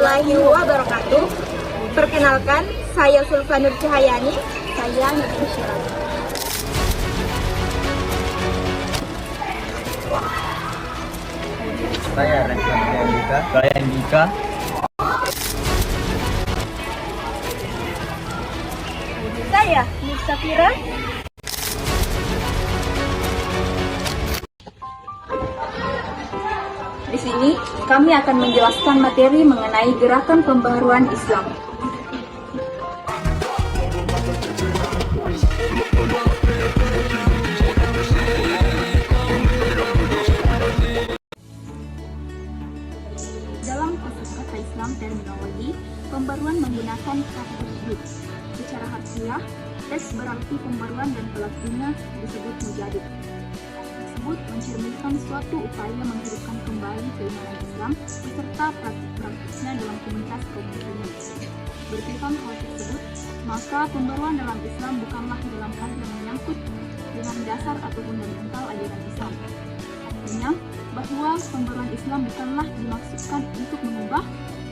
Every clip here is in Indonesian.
warahmatullahi wabarakatuh. Perkenalkan, saya Sulfanur Cahayani. Saya Nabi Syiraz. Saya Rekan Andika. Saya Andika. Saya Musafira. Di sini kami akan menjelaskan materi mengenai gerakan pembaharuan Islam. Dalam kosakata Islam terminologi, pembaruan menggunakan kata tersebut. Secara harfiah, tes berarti pembaruan dan pelakunya disebut mujaddid. Tersebut mencerminkan suatu upaya menghidupkan kembali keimanan Islam beserta praktik-praktiknya dalam komunitas kaum muslimin. Berkaitan hal tersebut, maka pembaruan dalam Islam bukanlah dalam hal yang menyangkut dengan dasar atau fundamental ajaran Islam. Artinya, bahwa pembaruan Islam bukanlah dimaksudkan untuk mengubah,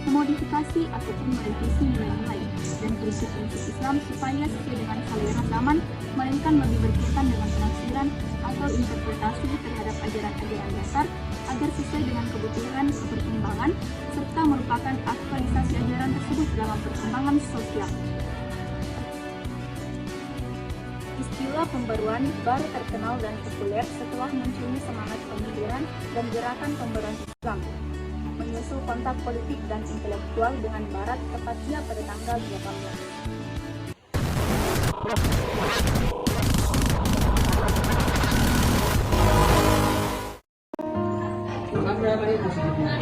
memodifikasi ataupun merevisi nilai-nilai dan prinsip-prinsip Islam supaya sesuai dengan selera zaman, melainkan lebih berkaitan dengan penafsiran atau interpretasi terhadap ajaran-ajaran dasar agar sesuai dengan kebutuhan perkembangan serta merupakan aktualisasi ajaran tersebut dalam perkembangan sosial. Istilah pembaruan baru terkenal dan populer setelah munculnya semangat pemikiran dan gerakan pembaruan Islam, menyusul kontak politik dan intelektual dengan Barat tepatnya pada tanggal 18.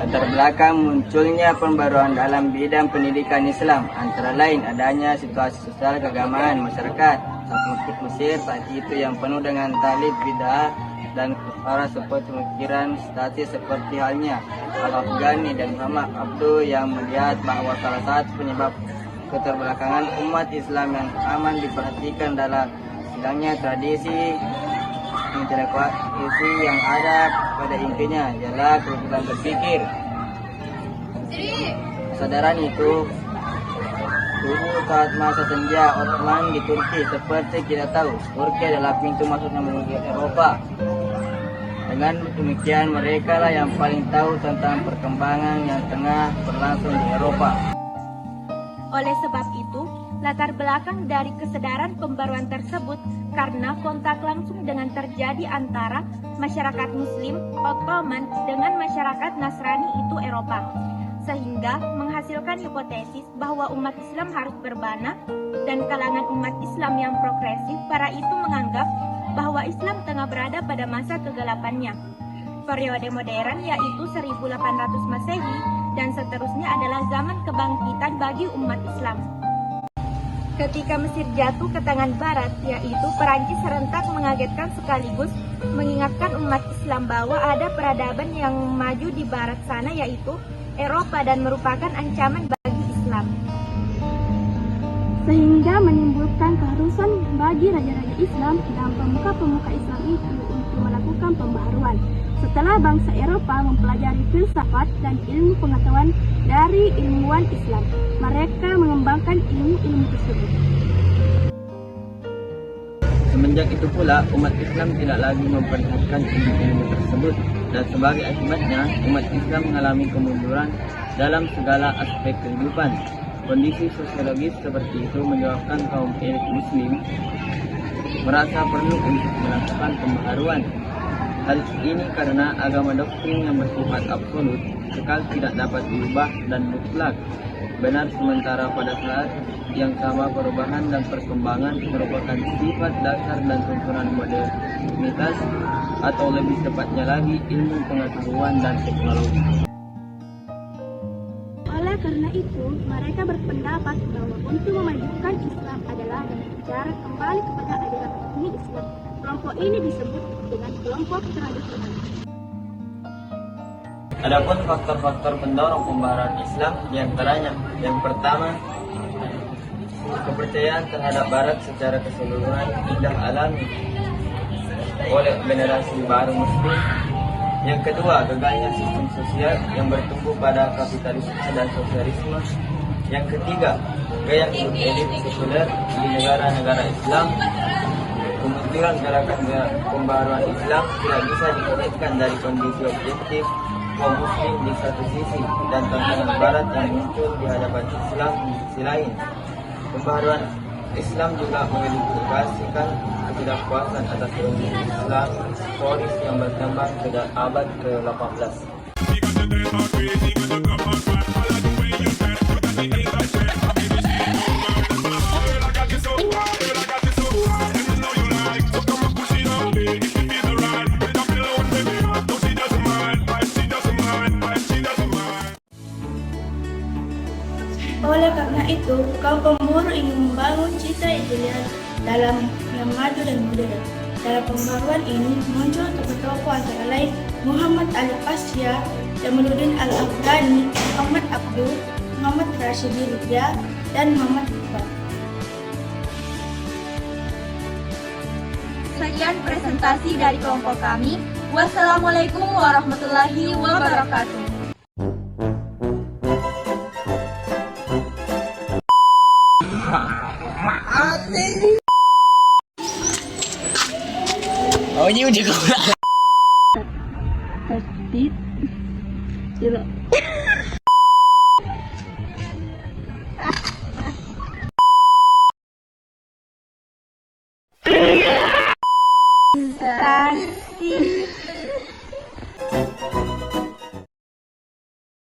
Latar belakang munculnya pembaruan dalam bidang pendidikan Islam antara lain adanya situasi sosial keagamaan masyarakat Mesir saat itu yang penuh dengan talib bid'ah dan para seperti pemikiran statis seperti halnya Al-Afghani dan Muhammad Abduh yang melihat bahwa salah satu penyebab keterbelakangan umat Islam yang aman diperhatikan dalam hilangnya tradisi intelektualisasi yang ada pada intinya ialah kerukunan berpikir. Kesadaran itu tumbuh saat masa senja Ottoman di Turki. Seperti kita tahu, Turki adalah pintu masuknya menuju Eropa. Dengan demikian mereka lah yang paling tahu tentang perkembangan yang tengah berlangsung di Eropa. Oleh sebab itu, latar belakang dari kesadaran pembaruan tersebut karena kontak langsung dengan terjadi antara masyarakat Muslim Ottoman dengan masyarakat Nasrani itu Eropa, sehingga menghasilkan hipotesis bahwa umat Islam harus berbenah dan kalangan umat Islam yang progresif para itu menganggap bahwa Islam tengah berada pada masa kegelapannya. Periode modern yaitu 1800 Masehi dan seterusnya adalah zaman kebangkitan bagi umat Islam. Ketika Mesir jatuh ke tangan Barat, yaitu Perancis serentak mengagetkan sekaligus mengingatkan umat Islam bahwa ada peradaban yang maju di Barat sana yaitu Eropa dan merupakan ancaman bagi Islam. Sehingga menimbulkan keharusan bagi raja-raja Islam dan pemuka-pemuka Islam itu untuk melakukan pembaharuan. Setelah bangsa Eropa mempelajari filsafat dan ilmu pengetahuan dari ilmuwan Islam, mereka mengembangkan ilmu-ilmu tersebut. Semenjak itu pula, umat Islam tidak lagi memperhatikan ilmu-ilmu tersebut dan sebagai akibatnya, umat Islam mengalami kemunduran dalam segala aspek kehidupan. Kondisi sosiologis seperti itu menyebabkan kaum elit Muslim merasa perlu untuk melakukan pembaharuan. Hal ini karena agama doktrin yang bersifat absolut kekal tidak dapat diubah dan mutlak benar, sementara pada saat yang sama perubahan dan perkembangan merupakan sifat dasar dan tuntunan modernitas atau lebih tepatnya lagi ilmu pengetahuan dan teknologi. Oleh karena itu, mereka berpendapat bahwa untuk memajukan Islam adalah dengan cara kembali kepada ajaran resmi Islam. Kelompok ini disebut dengan kelompok tradisional. Adapun faktor-faktor pendorong pembaharuan Islam diantaranya yang pertama, kepercayaan terhadap Barat secara keseluruhan tidak alami oleh generasi baru Muslim Yang kedua, gagalnya sistem sosial yang bertumbuh pada kapitalisme dan sosialisme. Yang ketiga, gaya hidup elit sekuler di negara-negara Islam. Kemunculan gerakan pembaruan Islam tidak bisa dikaitkan dari kondisi objektif kaum muslim di satu sisi dan tantangan barat yang muncul di hadapan Islam di sisi lain. Pembaruan Islam juga mengindikasikan ketidakpuasan atas kondisi Islam historis yang berkembang sejak abad ke-18. Oleh karena itu, kaum pemburu ingin membangun citra ideal dalam yang maju dan modern. Dalam pembaruan ini muncul tokoh-tokoh antara lain Muhammad Ali Pasha, Jamaluddin Al-Afghani, Muhammad Abduh, Muhammad Rashidi Ridha, dan Muhammad Iqbal. Sekian presentasi dari kelompok kami. Wassalamualaikum warahmatullahi wabarakatuh. Oh, ini udah kurang. Tertib. Tidak.